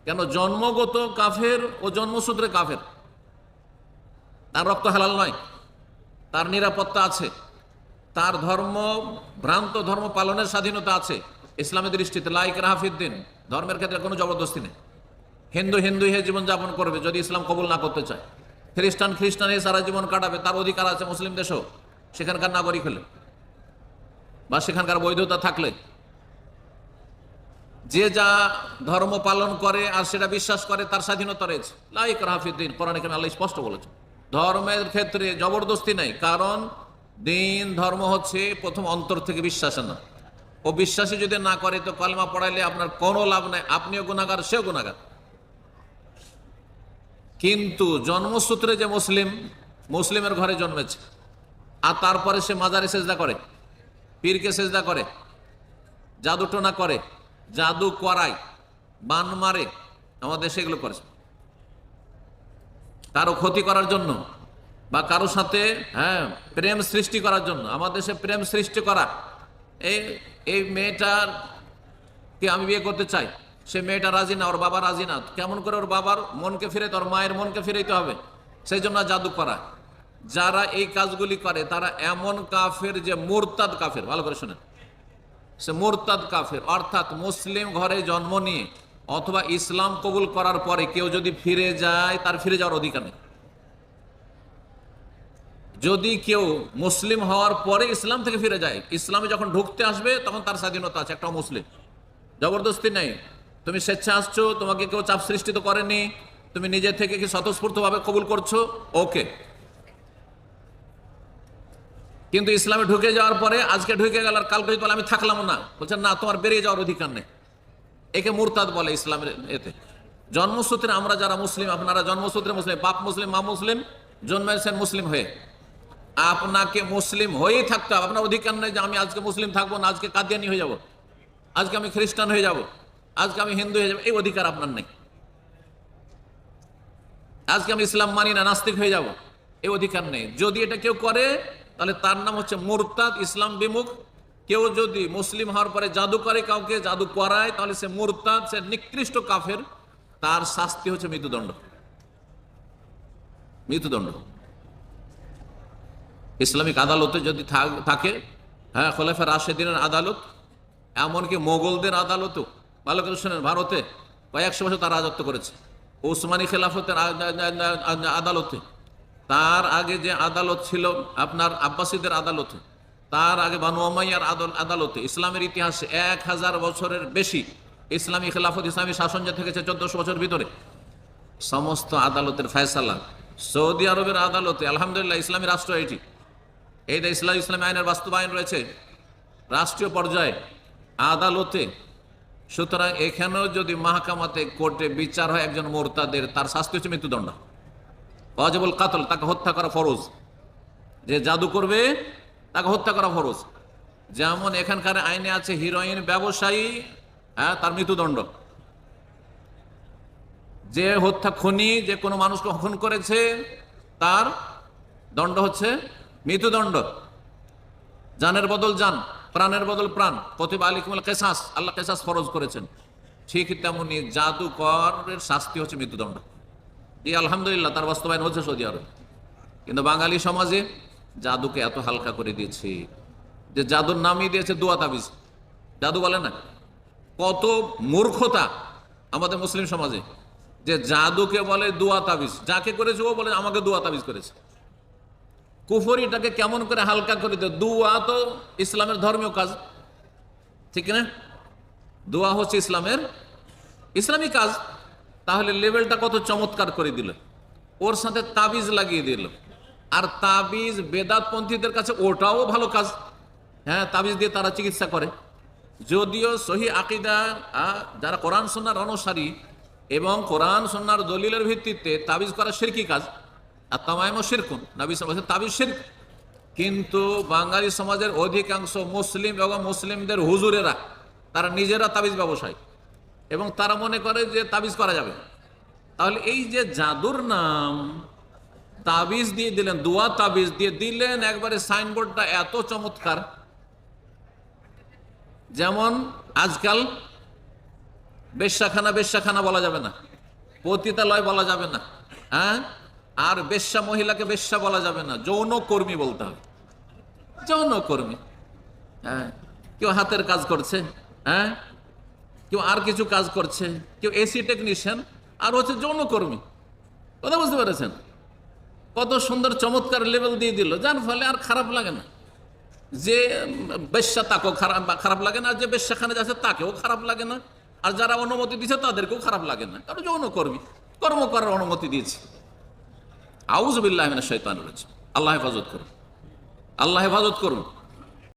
কেন? জন্মগত কাফের ও জন্মসূত্রে কাফের, তার রক্ত হালাল নয়, তার নিরাপত্তা আছে, তার ধর্ম ভ্রান্ত ধর্ম পালনের স্বাধীনতা আছে ইসলামের দৃষ্টিতে। লা ইকরাহা ফিদ্দিন, ধর্মের ক্ষেত্রে কোনো জবরদস্তি নেই। হিন্দু হিন্দু হয়ে জীবনযাপন করবে যদি ইসলাম কবুল না করতে চায়, খ্রিস্টান খ্রিস্টান হয়ে সারা জীবন কাটাবে, তার অধিকার আছে মুসলিম দেশেও, সেখানকার নাগরিক হলে বা সেখানকার বৈধতা থাকলে। যে যা ধর্ম পালন করে আর সেটা বিশ্বাস করে তার স্বাধীনতা রয়েছে। লা ইকরাহা ফিদ্দিন, কোরআনে কারিমে আল্লাহ স্পষ্ট বলেছে, ধর্মের ক্ষেত্রে জবরদস্তি নাই। কারণ দিন ধর্ম হচ্ছে প্রথম অন্তর থেকে বিশ্বাস না। ও বিশ্বাসী যদি না করে তো কলমা পড়াইলে আপনার কোনো লাভ নাই, আপনিও গুনাহগার, সেও গুনাহগার। কিন্তু জন্মসূত্রে যে মুসলিম, মুসলিমের ঘরে জন্মেছে, আর তারপরে সে মাজারে সেজদা করে, পীরকে সেজদা করে, জাদুটোনা করে, জাদু করায়, বান মারে, আমাদের সেগুলো করে কারো ক্ষতি করার জন্য বা কারো সাথে প্রেম সৃষ্টি করার জন্য। আমাদের দেশে প্রেম সৃষ্টি করা, এই মেয়েটার কে আমি বিয়ে করতে চাই, সে মেয়েটা রাজি না, ওর বাবা রাজি না, কেমন করে ওর বাবার মনকে ফিরে, ওর মায়ের মনকে ফিরাইতে হবে, সেই জন্য জাদু করা। যারা এই কাজগুলি করে তারা এমন কাফের যে মুরতাদ কাফের, ভালো করে শোনেন, সে মুরতাদ কাফের। অর্থাৎ মুসলিম ঘরে জন্ম নিয়ে অথবা ইসলাম কবুল করার পরে কেউ যদি ফিরে যায়, তার ফিরে যাওয়ার অধিকার নেই। যদি কেউ মুসলিম হওয়ার পরে ইসলাম থেকে ফিরে যায়, ইসলামে যখন ঢুকতে আসবে তখন তার স্বাধীনতা আছে, একটা মুসলিম, জবরদস্তি নেই। তুমি স্বেচ্ছা আসছো, তোমাকে কেউ চাপ সৃষ্টি তো করেনি, তুমি নিজে থেকে কি স্বতঃস্ফূর্তভাবে কবুল করছো, ওকে। কিন্তু ইসলামে ঢুকে যাওয়ার পরে আজকে ঢুকে গেল আর কালকে বলে আমি থাকলাম না, বলছেন না, তোমার বেরিয়ে যাওয়ার অধিকার নেই, একে মুরতাদ বলে ইসলামের এতে। জন্মসূত্রে আমরা যারা মুসলিম, আপনারা জন্মসূত্রে মুসলিম, বাপ মুসলিম মা মুসলিম, জন্মেছেন মুসলিম হয়ে, আপনাকে মুসলিম হয়েই থাকতে হবে। আপনার অধিকার নেই যে আমি আজকে মুসলিম থাকবো না, আজকে কাদিয়ানি হয়ে যাব, আজকে আমি খ্রিস্টান হয়ে যাব, আজকে আমি হিন্দু হয়ে যাব, এই অধিকার আপনার নেই। আজকে আমি ইসলাম মানি না, নাস্তিক হয়ে যাব, এই অধিকার নেই। যদি এটা কেউ করে তাহলে তার নাম হচ্ছে মুরতাদ, ইসলাম বিমুখ। কেউ যদি মুসলিম হওয়ার পরে জাদু করে, কাউকে জাদু করায়, তাহলে সে মুরতাদ, সে নিকৃষ্ট কাফের, তার শাস্তি হচ্ছে মৃত্যুদণ্ড। মৃত্যুদণ্ড ইসলামিক আদালতে যদি থাকে, খোলাফা রাশেদিনের আদালত, এমনকি মোগলদের আদালতও, ভালো করে শোনেন, ভারতে কয়েকশো বছর তারা রাজত্ব করেছে। উসমানী খেলাফতের আদালতে, তার আগে যে আদালত ছিল আপনার আব্বাসীদের আদালতে, তার আগে বানু উমাইয়ার আদালতে, ইসলামের ইতিহাসে 1000 বছরের বেশি ইসলামী খেলাফত, ইসলামী শাসন যে থেকেছে 1400 বছর ভিতরে, সমস্ত আদালতের ফয়সালা সৌদি আরবের আদালতে। আলহামদুলিল্লাহ, ইসলামী রাষ্ট্র এটি, এই যে ইসলামী আইনের বাস্তবায়ন রয়েছে রাষ্ট্রীয় পর্যায়ে আদালতে। সুতরাং এখানেও যদি মাহকামাতে, কোর্টে বিচার হয় একজন মুরতাদের, তার শাস্তি হচ্ছে মৃত্যুদণ্ড, ওয়াজিবুল কাতল, তাকে হত্যা করা ফরজ। যে জাদু করবে তাকে হত্যা করা ফরজ। যেমন এখানকার আইনে আছে হিরোইন ব্যবসায়ী, তার মৃত্যুদণ্ড। যে হত্যা খুনি, যে কোনো মানুষকে খুন করেছে, তার দণ্ড হচ্ছে মৃত্যুদণ্ড। জানের বদল জান, প্রাণের বদল প্রাণ, কুতিবা আলাইকুমুল কিসাস, আল্লাহ কিসাস ফরজ করেছেন। ঠিক তেমনি জাদুকরের শাস্তি হচ্ছে মৃত্যুদণ্ড। এই আলহামদুলিল্লাহ তার বাস্তবায়ন হচ্ছে সৌদি আরব। কিন্তু বাঙালি সমাজে জাদুকে এত হালকা করে দিয়েছে যে জাদুর নামই দিয়েছে দোয়া তাবিজ। জাদু বলে না, কত মূর্খতা আমাদের মুসলিম সমাজে, যে জাদুকে বলে দোয়া তাবিজ। যাকে করেছে ও বলে আমাকে দোয়া তাবিজ করেছে। কুফরিটাকে কেমন করে হালকা করে দেয়। দোয়া তো ইসলামের ধর্মীয় কাজ, ঠিক না? দোয়া হচ্ছে ইসলামী কাজ। তাহলে লেভেলটা কত চমৎকার করে দিল, ওর সাথে তাবিজ লাগিয়ে দিল। আর তাবিজ বেদাতপন্থীদের কাছে ওটাও ভালো কাজ। তাবিজ দিয়ে তারা চিকিৎসা করে। যদিও সহি আকীদা যারা কোরআন সুন্নাহর অনুসারী এবং কোরআন সুন্নাহর দলিলের ভিত্তিতে তাবিজ করা শিরকি কাজ, আর তামাইমও শিরকুন, নবী সাল্লাল্লাহু আলাইহি ওয়াসাল্লাম তাবিজ শিরক। কিন্তু বাঙালি সমাজের অধিকাংশ মুসলিম এবং মুসলিমদের হুজুরেরা, তারা নিজেরা তাবিজ ব্যবসায়ী এবং তারা মনে করে যে তাবিজ করা যাবে। তাহলে এই যে জাদুর নাম তাবিজ দিয়ে দিলেন, দোয়া তাবিজ দিয়ে দিলেন, একবারে সাইনবোর্ডটা এত চমৎকার। যেমন আজকাল বেশ্যাখানা বেশ্যাখানা বলা যাবে না, পতিতালয় বলা যাবে না, হ্যাঁ, আর বেশ্যা মহিলাকে বেশ্যা বলা যাবে না, যৌনকর্মী বলতে হবে, যৌনকর্মী। হ্যাঁ, কেউ হাতের কাজ করছে, হ্যাঁ, কেউ আর কিছু কাজ করছে, কেউ এসি টেকনিশিয়ান, আর হচ্ছে যৌনকর্মী। কথা বুঝতে পেরেছেন? কত সুন্দর চমৎকার লেভেল দিয়ে দিল, যার ফলে আর খারাপ লাগে না। যে বেশ্যা তাকেও খারাপ লাগে না, আর যে বেশ্যাখানে যাচ্ছে তাকেও খারাপ লাগে না, আর যারা অনুমতি দিচ্ছে তাদেরকেও খারাপ লাগে না, কারণ যৌনকর্মী, কর্ম করার অনুমতি দিয়েছে। আউযু বিল্লাহি মিনাশ শাইতানির রাজিম। আল্লাহ হেফাজত করুন, আল্লাহ হেফাজত করুন।